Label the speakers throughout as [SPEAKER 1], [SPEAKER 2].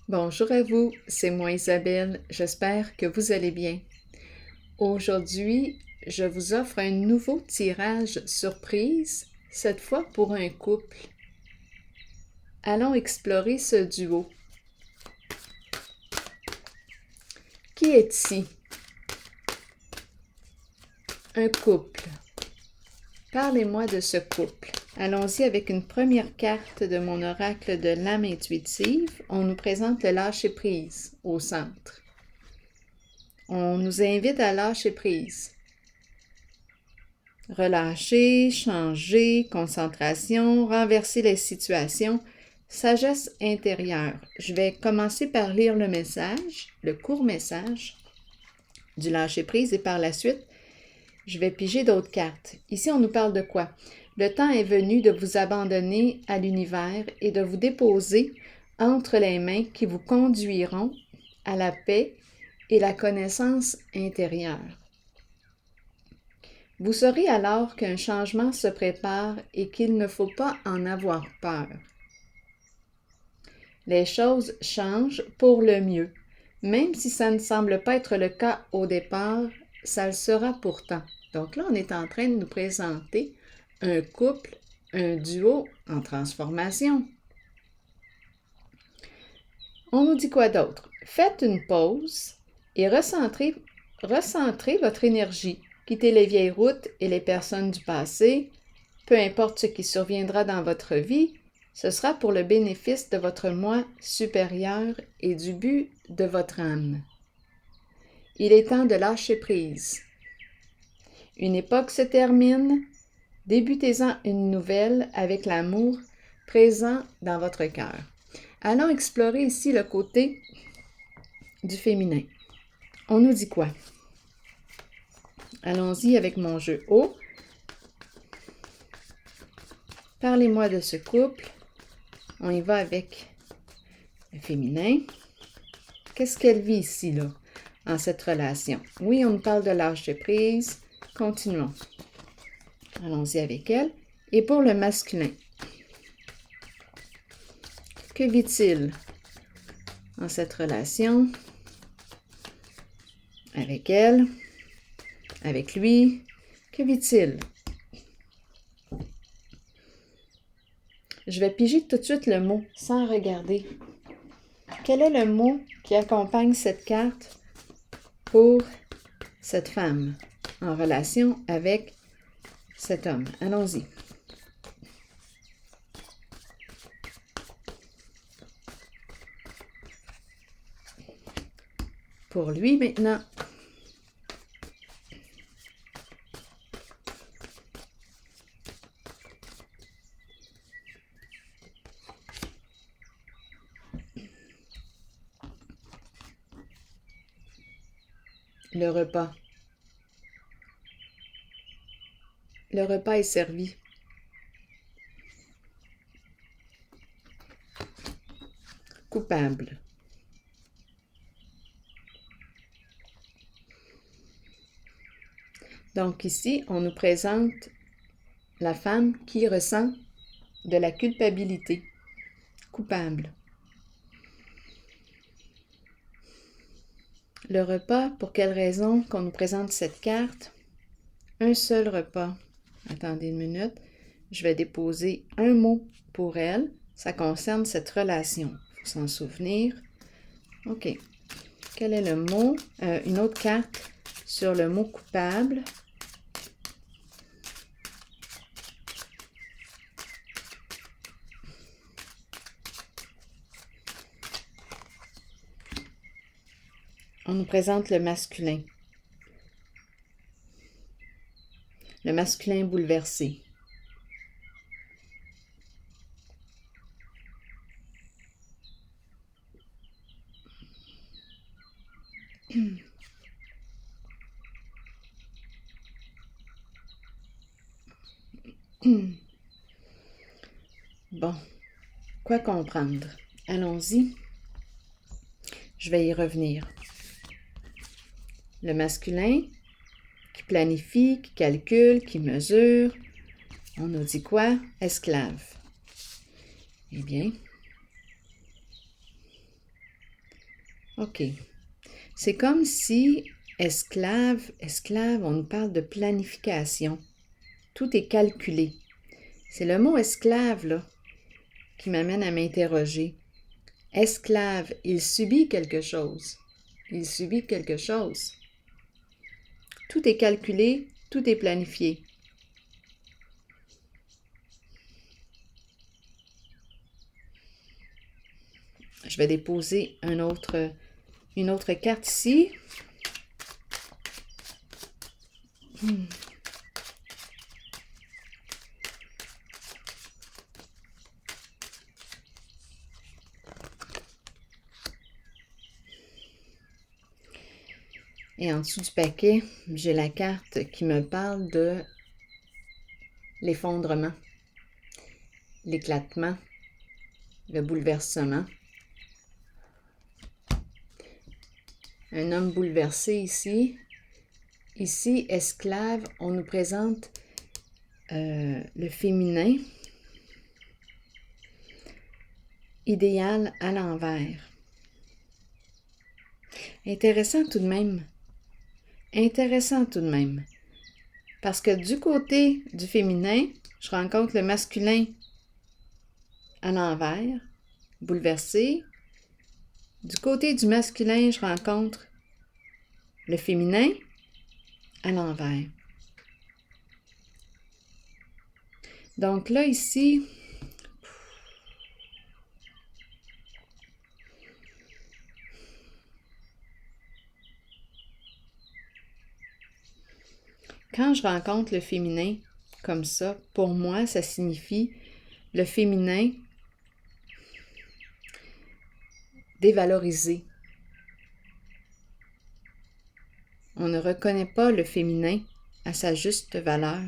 [SPEAKER 1] Bonjour à vous, c'est moi Isabelle, j'espère que vous allez bien. Aujourd'hui, je vous offre un nouveau tirage surprise, cette fois pour un couple. Allons explorer ce duo. Qui est ici? Un couple. Parlez-moi de ce couple. Allons-y avec une première carte de mon oracle de l'âme intuitive. On nous présente le lâcher-prise au centre. On nous invite à lâcher prise. Relâcher, changer, concentration, renverser les situations, sagesse intérieure. Je vais commencer par lire le message, le court message du lâcher-prise et par la suite, je vais piger d'autres cartes. Ici, on nous parle de quoi? Le temps est venu de vous abandonner à l'univers et de vous déposer entre les mains qui vous conduiront à la paix et la connaissance intérieure. Vous saurez alors qu'un changement se prépare et qu'il ne faut pas en avoir peur. Les choses changent pour le mieux. Même si ça ne semble pas être le cas au départ, ça le sera pourtant. Donc là, on est en train de nous présenter un couple, un duo en transformation. On nous dit quoi d'autre? Faites une pause et recentrez votre énergie. Quittez les vieilles routes et les personnes du passé. Peu importe ce qui surviendra dans votre vie, ce sera pour le bénéfice de votre moi supérieur et du but de votre âme. Il est temps de lâcher prise. Une époque se termine, débutez-en une nouvelle avec l'amour présent dans votre cœur. Allons explorer ici le côté du féminin. On nous dit quoi? Allons-y avec mon jeu haut. Parlez-moi de ce couple. On y va avec le féminin. Qu'est-ce qu'elle vit ici, là, en cette relation? Oui, on nous parle de lâcher prise. Continuons. Allons-y avec elle. Et pour le masculin, que vit-il en cette relation? Avec elle? Avec lui? Que vit-il? Je vais piger tout de suite le mot sans regarder. Quel est le mot qui accompagne cette carte pour cette femme en relation avec cet homme? Allons-y. Pour lui maintenant. Le repas. Le repas est servi. Coupable. Donc ici, on nous présente la femme qui ressent de la culpabilité. Coupable. Le repas, pour quelle raison qu'on nous présente cette carte? Un seul repas. Attendez une minute. Je vais déposer un mot pour elle. Ça concerne cette relation. Il faut s'en souvenir. OK. Quel est le mot? Une autre carte sur le mot coupable. On nous présente le masculin. Le masculin bouleversé. Bon, quoi comprendre? Allons-y. Je vais y revenir. Le masculin qui planifie, qui calcule, qui mesure. On nous dit quoi? Esclave. Eh bien, OK. C'est comme si esclave, on nous parle de planification. Tout est calculé. C'est le mot esclave, là, qui m'amène à m'interroger. Esclave, il subit quelque chose. Il subit quelque chose. Tout est calculé, tout est planifié. Je vais déposer une autre carte ici. Et en dessous du paquet, j'ai la carte qui me parle de l'effondrement, l'éclatement, le bouleversement. Un homme bouleversé ici. Ici, esclave, on nous présente le féminin, idéal à l'envers. Intéressant tout de même. Intéressant tout de même. Parce que du côté du féminin, je rencontre le masculin à l'envers, bouleversé. Du côté du masculin, je rencontre le féminin à l'envers. Donc là, ici, quand je rencontre le féminin comme ça, pour moi, ça signifie le féminin dévalorisé. On ne reconnaît pas le féminin à sa juste valeur.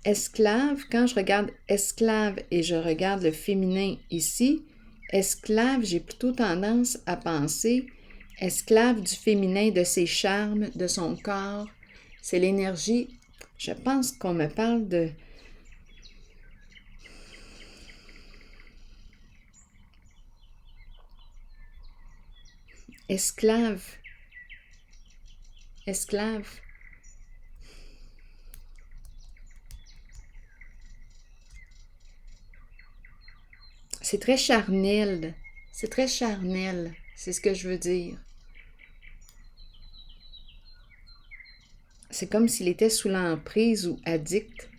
[SPEAKER 1] Esclave, quand je regarde esclave et je regarde le féminin ici, esclave, j'ai plutôt tendance à penser esclave du féminin, de ses charmes, de son corps. C'est l'énergie. Je pense qu'on me parle de... Esclave. Esclave. C'est très charnel. C'est très charnel. C'est ce que je veux dire. C'est comme s'il était sous l'emprise ou addict.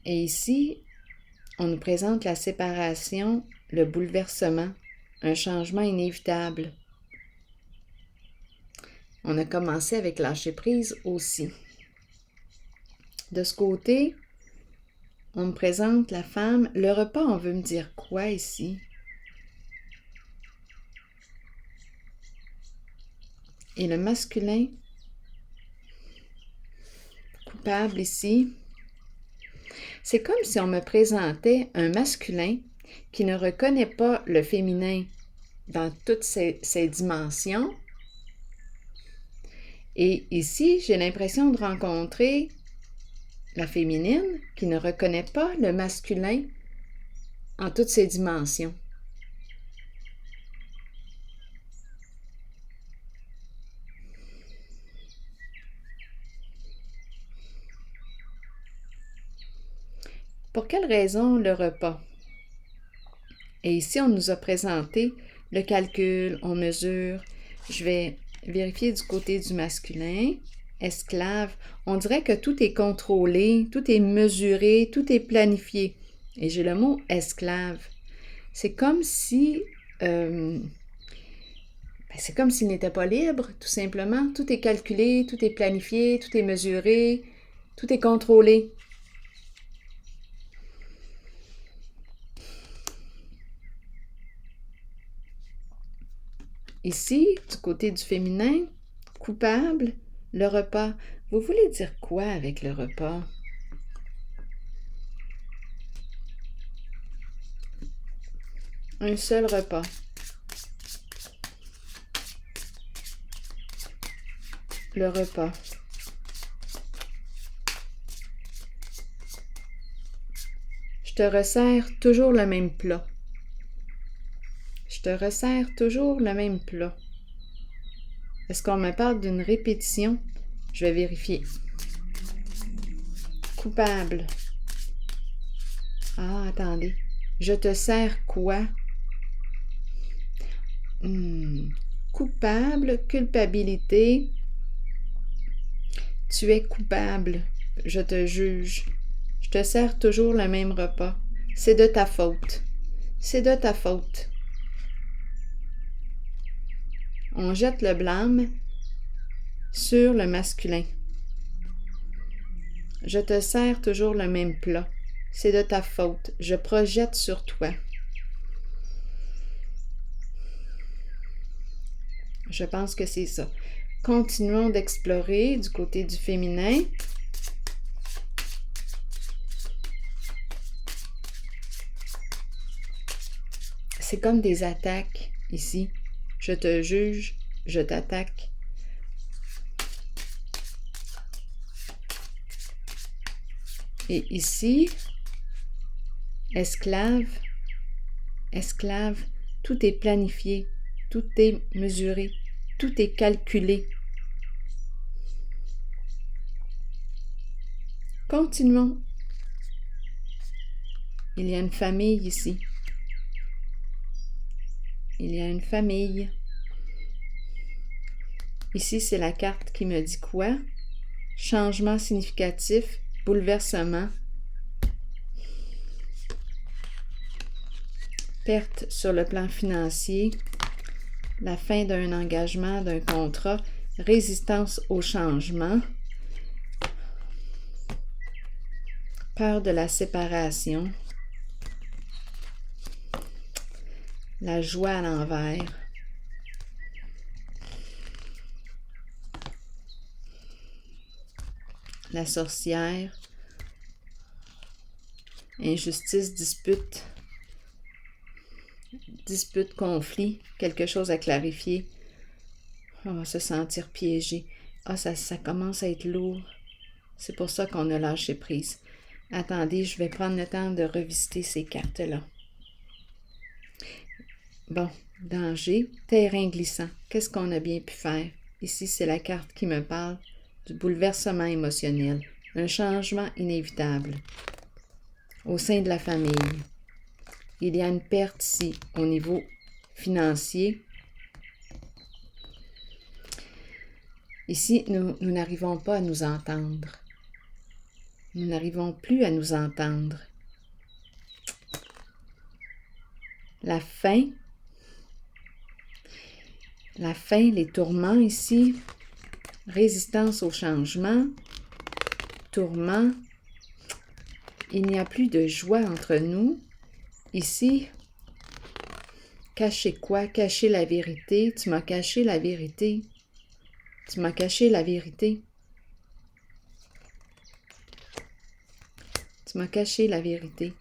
[SPEAKER 1] Et ici, on nous présente la séparation, le bouleversement, un changement inévitable. On a commencé avec lâcher prise aussi. De ce côté, on me présente la femme. Le repas, on veut me dire quoi ici? Et le masculin, coupable ici. C'est comme si on me présentait un masculin qui ne reconnaît pas le féminin dans toutes ses dimensions. Et ici, j'ai l'impression de rencontrer la féminine qui ne reconnaît pas le masculin en toutes ses dimensions. Pour quelle raison le repas? Et ici, on nous a présenté le calcul, on mesure. Je vais vérifier du côté du masculin. Esclave, on dirait que tout est contrôlé, tout est mesuré, tout est planifié. Et j'ai le mot esclave. C'est comme si... c'est comme s'il n'était pas libre, tout simplement. Tout est calculé, tout est planifié, tout est mesuré, tout est contrôlé. Ici, du côté du féminin, coupable, le repas. Vous voulez dire quoi avec le repas? Un seul repas. Le repas. Je te resserre toujours le même plat. Je te resserre toujours le même plat. Est-ce qu'on me parle d'une répétition? Je vais vérifier. Coupable. Ah, attendez. Je te sers quoi? Coupable, culpabilité. Tu es coupable. Je te juge. Je te sers toujours le même repas. C'est de ta faute. C'est de ta faute. On jette le blâme sur le masculin. Je te sers toujours le même plat. C'est de ta faute. Je projette sur toi. Je pense que c'est ça. Continuons d'explorer du côté du féminin. C'est comme des attaques ici. Je te juge, je t'attaque. Et ici, esclave, esclave, tout est planifié, tout est mesuré, tout est calculé. Continuons. Il y a une famille ici. Il y a une famille. Ici, c'est la carte qui me dit quoi? Changement significatif, bouleversement, perte sur le plan financier, la fin d'un engagement, d'un contrat, résistance au changement, peur de la séparation, la joie à l'envers, la sorcière, injustice, dispute, conflit, quelque chose à clarifier. On va se sentir piégé. Ah, ça commence à être lourd. C'est pour ça qu'on a lâché prise. Attendez, je vais prendre le temps de revisiter ces cartes-là. Bon, danger, terrain glissant. Qu'est-ce qu'on a bien pu faire? Ici, c'est la carte qui me parle du bouleversement émotionnel, un changement inévitable au sein de la famille. Il y a une perte ici au niveau financier. Ici, nous n'arrivons pas à nous entendre. Nous n'arrivons plus à nous entendre. La fin, les tourments ici, résistance au changement, tourments. Il n'y a plus de joie entre nous. Ici, cacher quoi? Cacher la vérité. Tu m'as caché la vérité. Tu m'as caché la vérité. Tu m'as caché la vérité.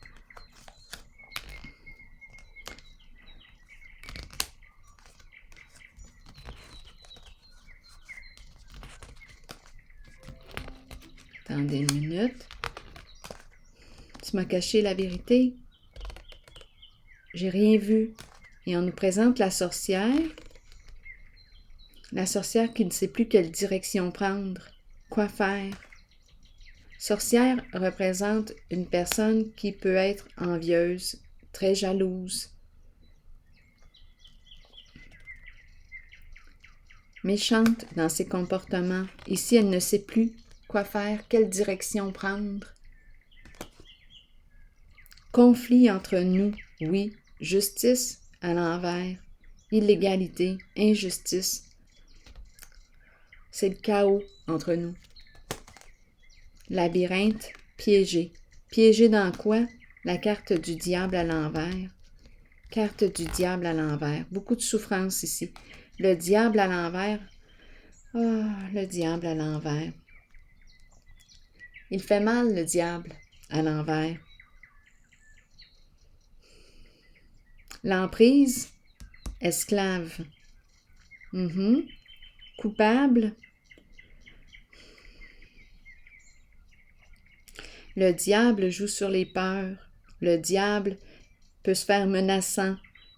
[SPEAKER 1] Attendez une minute. Tu m'as caché la vérité. J'ai rien vu. Et on nous présente la sorcière. La sorcière qui ne sait plus quelle direction prendre, quoi faire. Sorcière représente une personne qui peut être envieuse, très jalouse, méchante dans ses comportements. Ici, elle ne sait plus quoi faire, quelle direction prendre. Conflit entre nous, oui. Justice à l'envers. Illégalité, injustice. C'est le chaos entre nous. Labyrinthe, piégé. Piégé dans quoi? La carte du diable à l'envers. Carte du diable à l'envers. Beaucoup de souffrance ici. Le diable à l'envers. Ah, le diable à l'envers. Il fait mal, le diable, à l'envers. L'emprise, esclave. Coupable. Le diable joue sur les peurs, le diable peut se faire menaçant.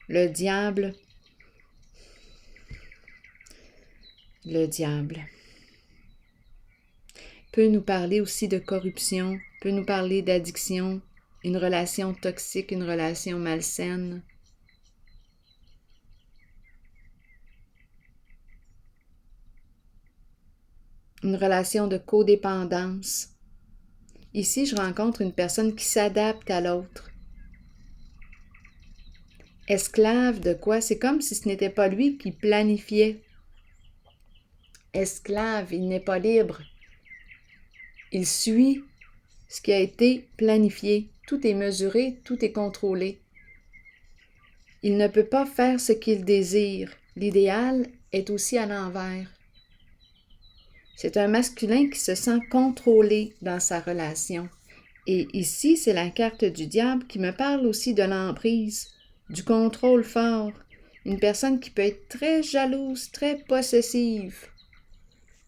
[SPEAKER 1] Le diable peut nous parler aussi de corruption, peut nous parler d'addiction, une relation toxique, une relation malsaine. Une relation de codépendance. Ici, je rencontre une personne qui s'adapte à l'autre. Esclave de quoi? C'est comme si ce n'était pas lui qui planifiait. Esclave, il n'est pas libre. Il suit ce qui a été planifié. Tout est mesuré, tout est contrôlé. Il ne peut pas faire ce qu'il désire. L'idéal est aussi à l'envers. C'est un masculin qui se sent contrôlé dans sa relation. Et ici, c'est la carte du diable qui me parle aussi de l'emprise, du contrôle fort. Une personne qui peut être très jalouse, très possessive.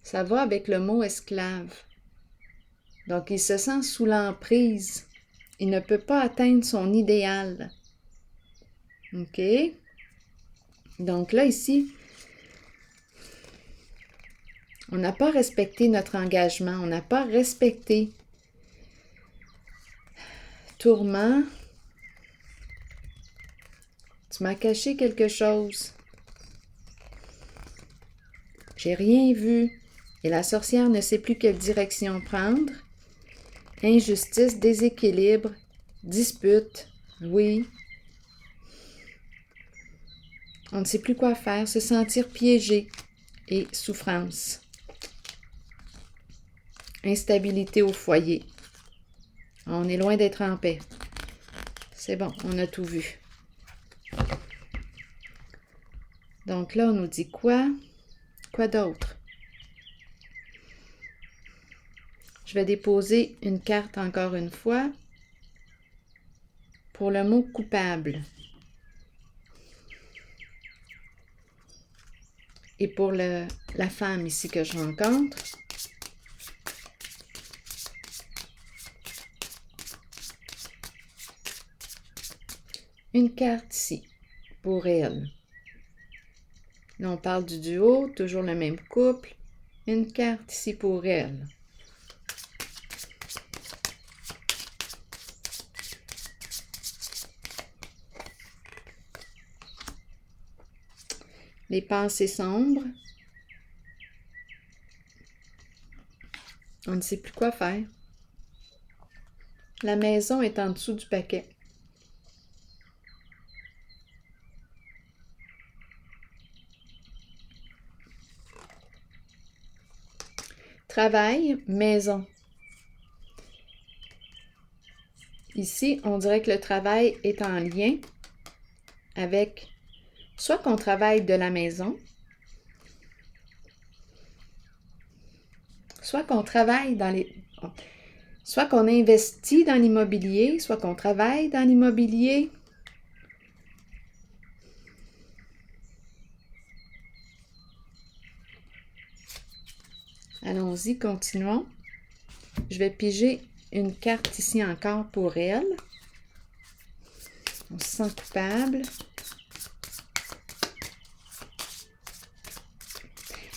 [SPEAKER 1] Ça va avec le mot esclave. Donc, il se sent sous l'emprise. Il ne peut pas atteindre son idéal. OK? Donc là, ici, on n'a pas respecté notre engagement. On n'a pas respecté. Tourment. Tu m'as caché quelque chose. J'ai rien vu. Et la sorcière ne sait plus quelle direction prendre. Injustice, déséquilibre, dispute, oui. On ne sait plus quoi faire, se sentir piégé et souffrance. Instabilité au foyer. On est loin d'être en paix. C'est bon, on a tout vu. Donc là, on nous dit quoi? Quoi d'autre? Je vais déposer une carte encore une fois pour le mot coupable. Et pour la femme ici que je rencontre. Une carte ici pour elle. Là, on parle du duo, toujours le même couple. Une carte ici pour elle. Les pensées sombres. On ne sait plus quoi faire. La maison est en dessous du paquet. Travail, maison. Ici, on dirait que le travail est en lien avec soit qu'on travaille de la maison, soit qu'on travaille soit qu'on investit dans l'immobilier, soit qu'on travaille dans l'immobilier. Allons-y, continuons. Je vais piger une carte ici encore pour elle. On se sent coupable.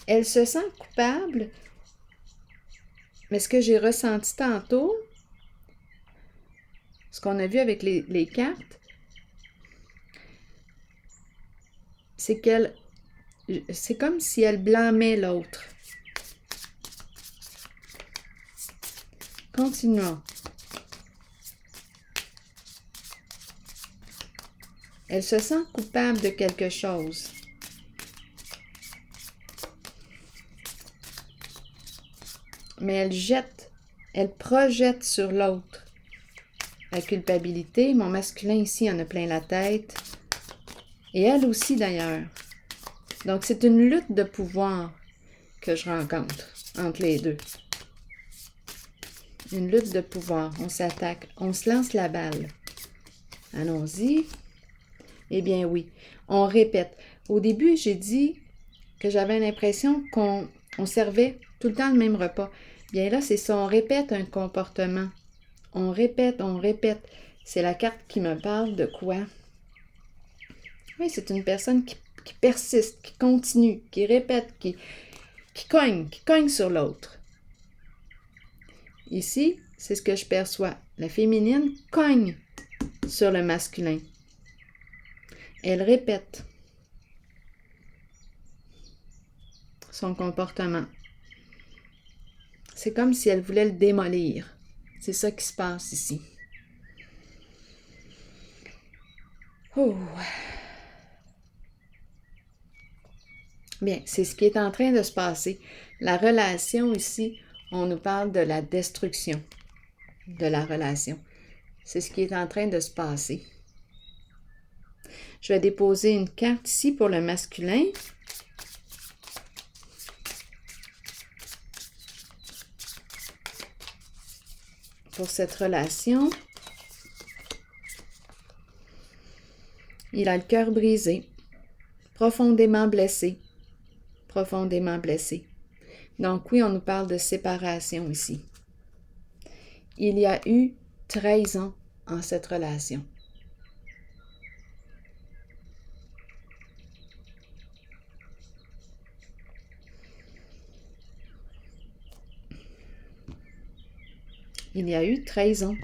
[SPEAKER 1] Elle se sent coupable, mais ce que j'ai ressenti tantôt, ce qu'on a vu avec les cartes, c'est c'est comme si elle blâmait l'autre. Continuons. Elle se sent coupable de quelque chose. Mais elle projette sur l'autre la culpabilité. Mon masculin ici en a plein la tête. Et elle aussi d'ailleurs. Donc c'est une lutte de pouvoir que je rencontre entre les deux. Une lutte de pouvoir. On s'attaque. On se lance la balle. Allons-y. Eh bien oui, on répète. Au début, j'ai dit que j'avais l'impression qu'on servait tout le temps le même repas. Bien là, c'est ça, on répète un comportement. On répète, on répète. C'est la carte qui me parle de quoi? Oui, c'est une personne qui persiste, qui continue, qui répète, qui cogne sur l'autre. Ici, c'est ce que je perçois. La féminine cogne sur le masculin. Elle répète son comportement. C'est comme si elle voulait le démolir. C'est ça qui se passe ici. Oh. Bien, c'est ce qui est en train de se passer. La relation ici, on nous parle de la destruction de la relation. C'est ce qui est en train de se passer. Je vais déposer une carte ici pour le masculin. Pour cette relation. Il a le cœur brisé, profondément blessé. Profondément blessé. Donc oui, on nous parle de séparation ici. Il y a eu trahison en cette relation. Il y a eu trahison,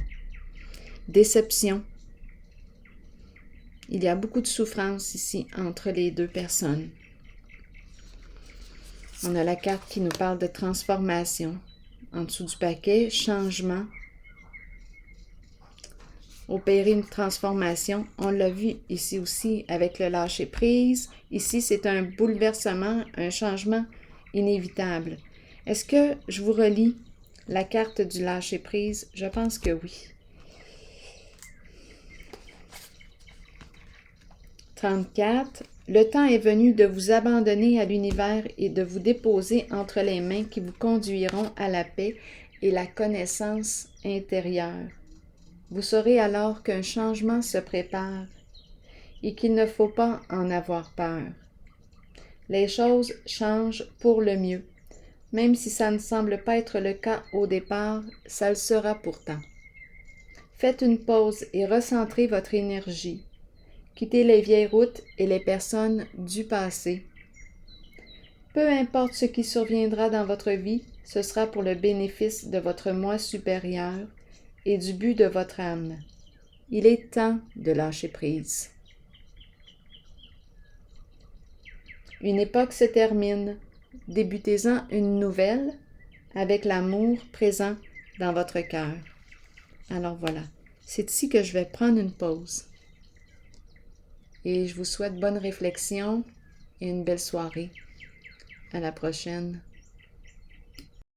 [SPEAKER 1] déception. Il y a beaucoup de souffrance ici entre les deux personnes. On a la carte qui nous parle de transformation. En dessous du paquet, changement. Opérer une transformation. On l'a vu ici aussi avec le lâcher-prise. Ici, c'est un bouleversement, un changement inévitable. Est-ce que je vous relis la carte du lâcher-prise? Je pense que oui. 34. Le temps est venu de vous abandonner à l'univers et de vous déposer entre les mains qui vous conduiront à la paix et la connaissance intérieure. Vous saurez alors qu'un changement se prépare et qu'il ne faut pas en avoir peur. Les choses changent pour le mieux. Même si ça ne semble pas être le cas au départ, ça le sera pourtant. Faites une pause et recentrez votre énergie. Quittez les vieilles routes et les personnes du passé. Peu importe ce qui surviendra dans votre vie, ce sera pour le bénéfice de votre moi supérieur et du but de votre âme. Il est temps de lâcher prise. Une époque se termine. Débutez-en une nouvelle avec l'amour présent dans votre cœur. Alors voilà, c'est ici que je vais prendre une pause. Et je vous souhaite bonne réflexion et une belle soirée. À la prochaine.